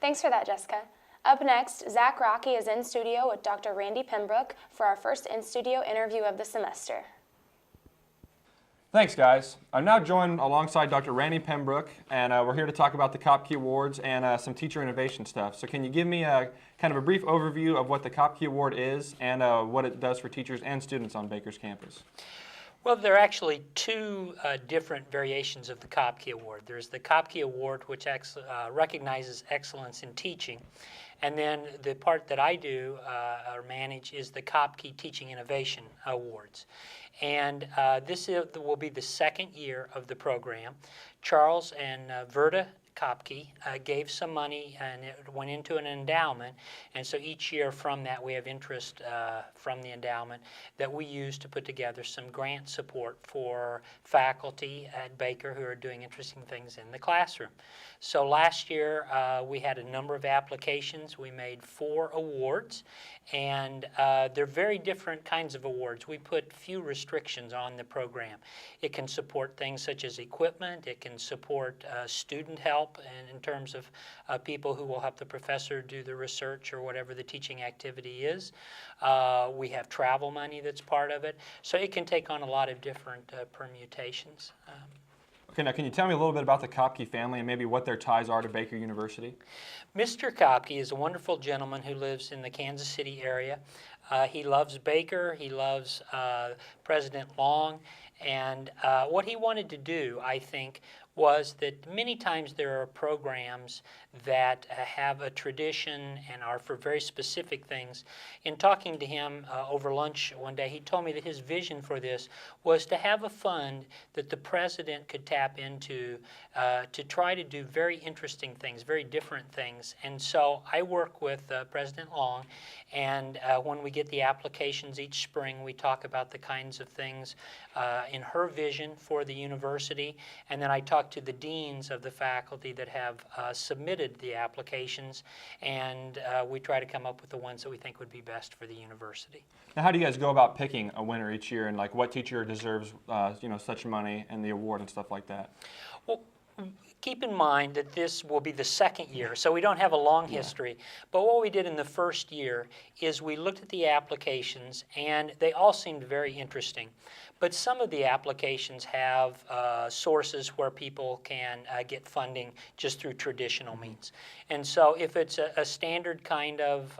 Thanks for that, Jessica. Up next, Zack Rockey is in studio with Dr. Randy Pembrook for our first in-studio interview of the semester. Thanks, guys. I'm now joined alongside Dr. Randy Pembrook, and we're here to talk about the KAPKE Awards and some teacher innovation stuff. So can you give me kind of a brief overview of what the KAPKE Award is and what it does for teachers and students on Baker's campus? Well, there are actually two different variations of the KAPKE Award. There's the KAPKE Award, which recognizes excellence in teaching. And then the part that I do or manage is the KAPKE Teaching Innovation Awards. And this will be the second year of the program. Charles and Verda KAPKE gave some money and it went into an endowment, and so each year from that we have interest from the endowment that we use to put together some grant support for faculty at Baker who are doing interesting things in the classroom. So last year we had a number of applications. We made 4 awards, and they're very different kinds of awards. We put few restrictions on the program. It can support things such as equipment. It can support student help and in terms of people who will help the professor do the research or whatever the teaching activity is. We have travel money that's part of it. So it can take on a lot of different permutations. Okay, now can you tell me a little bit about the KAPKE family and maybe what their ties are to Baker University? Mr. KAPKE is a wonderful gentleman who lives in the Kansas City area. He loves Baker, he loves President Long, and what he wanted to do, I think, was that many times there are programs that have a tradition and are for very specific things. In talking to him over lunch one day, he told me that his vision for this was to have a fund that the president could tap into to try to do very interesting things, very different things. And so I work with President Long, and when we get the applications each spring, we talk about the kinds of things in her vision for the university, and then I talk to the deans of the faculty that have submitted the applications, and we try to come up with the ones that we think would be best for the university. Now, how do you guys go about picking a winner each year, and like what teacher deserves such money and the award and stuff like that? Well, keep in mind that this will be the second year, so we don't have a long history. But what we did in the first year is we looked at the applications, and they all seemed very interesting. But some of the applications have sources where people can get funding just through traditional means. And so if it's a standard kind of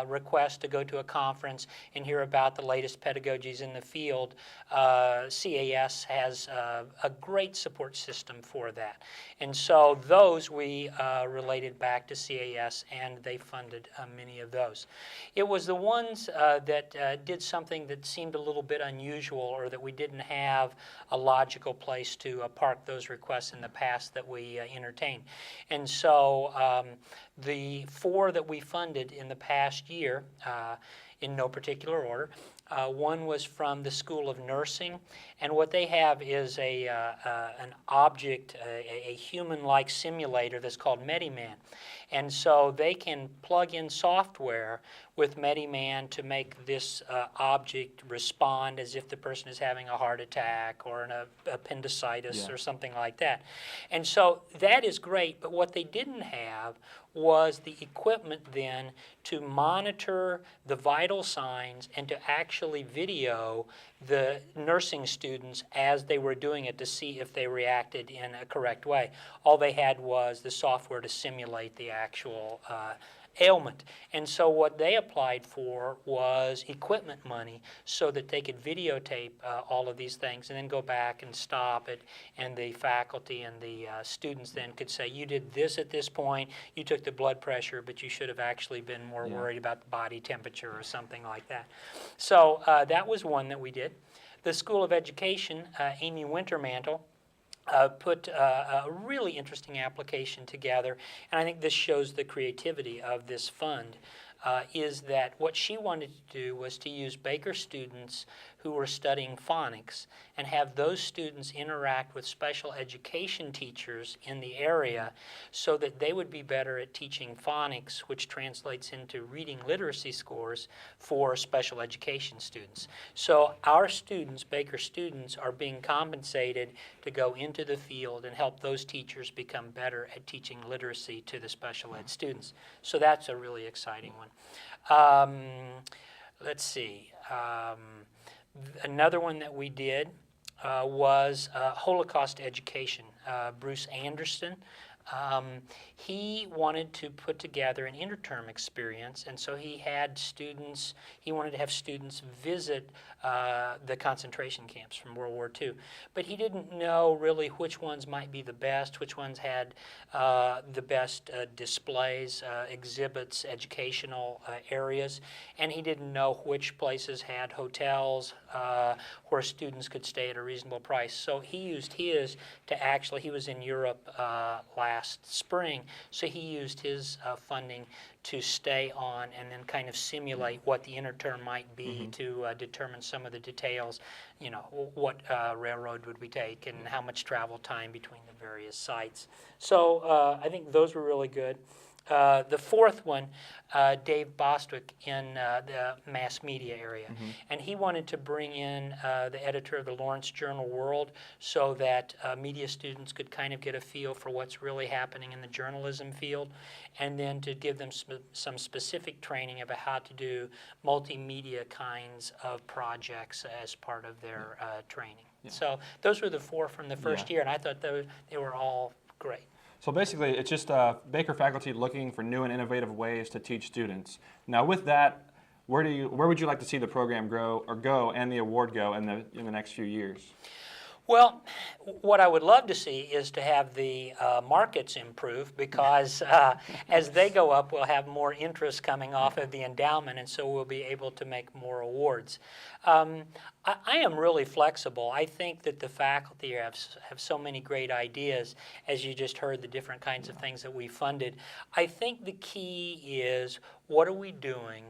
request to go to a conference and hear about the latest pedagogies in the field, CAS has a great support system for that. And so those we related back to CAS, and they funded many of those. It was the ones that did something that seemed a little bit unusual, or that we didn't have a logical place to park those requests in the past that we entertained. And so the 4 that we funded in the past year, in no particular order, one was from the School of Nursing, and what they have is an object, a human-like simulator that's called MediMan. And so they can plug in software with MediMan to make this object respond as if the person is having a heart attack or an appendicitis or something like that. And so that is great, but what they didn't have was the equipment then to monitor the vital signs and to actually video the nursing students as they were doing it to see if they reacted in a correct way. All they had was the software to simulate the actual ailment. And so what they applied for was equipment money so that they could videotape all of these things and then go back and stop it, and the faculty and the students then could say, you did this at this point, you took the blood pressure, but you should have actually been more worried about the body temperature or something like that. So that was one that we did. The School of Education, Amy Wintermantle, put a really interesting application together, and I think this shows the creativity of this fund, is that what she wanted to do was to use Baker students who were studying phonics and have those students interact with special education teachers in the area so that they would be better at teaching phonics, which translates into reading literacy scores for special education students. So our students, Baker students, are being compensated to go into the field and help those teachers become better at teaching literacy to the special ed students. So that's a really exciting one. Let's see. Another one that we did was Holocaust education. Bruce Anderson, he wanted to put together an interterm experience, and so he wanted to have students visit the concentration camps from World War II. But he didn't know really which ones might be the best, which ones had the best displays, exhibits, educational areas, and he didn't know which places had hotels where students could stay at a reasonable price. So he used his to actually, he was in Europe last spring, so he used his funding to stay on and then kind of simulate what the interterm might be to determine some of the details, you know, what railroad would we take and how much travel time between the various sites. So I think those were really good. The fourth one, Dave Bostwick in the mass media area. And he wanted to bring in the editor of the Lawrence Journal World so that media students could kind of get a feel for what's really happening in the journalism field, and then to give them some specific training about how to do multimedia kinds of projects as part of their training. So those were the four from the first year, and I thought they were all great. So basically, it's just Baker faculty looking for new and innovative ways to teach students. Now, with that, where would you like to see the program go and the award go in the next few years? Well, what I would love to see is to have the markets improve, because as they go up, we'll have more interest coming off of the endowment, and so we'll be able to make more awards. I am really flexible. I think that the faculty have so many great ideas, as you just heard the different kinds of things that we funded. I think the key is, what are we doing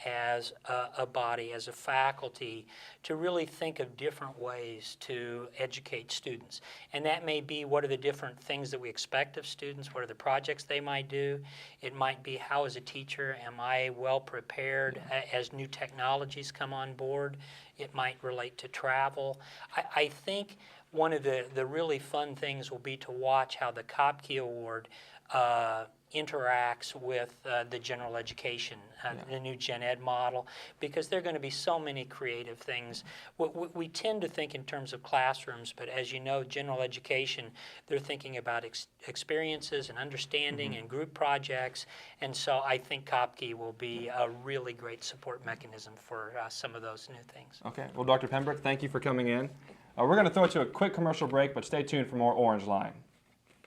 as a body, as a faculty, to really think of different ways to educate students? And that may be, what are the different things that we expect of students? What are the projects they might do? It might be, how as a teacher am I well prepared as new technologies come on board? It might relate to travel. I think one of the really fun things will be to watch how the KAPKE Award interacts with the general education, the new Gen Ed model, because there are going to be so many creative things. We tend to think in terms of classrooms, but as you know, general education, they're thinking about experiences and understanding and group projects, and so I think KAPKE will be a really great support mechanism for some of those new things. Okay. Well, Dr. Pembrook, thank you for coming in. We're going to throw it to a quick commercial break, but stay tuned for more Orange Line.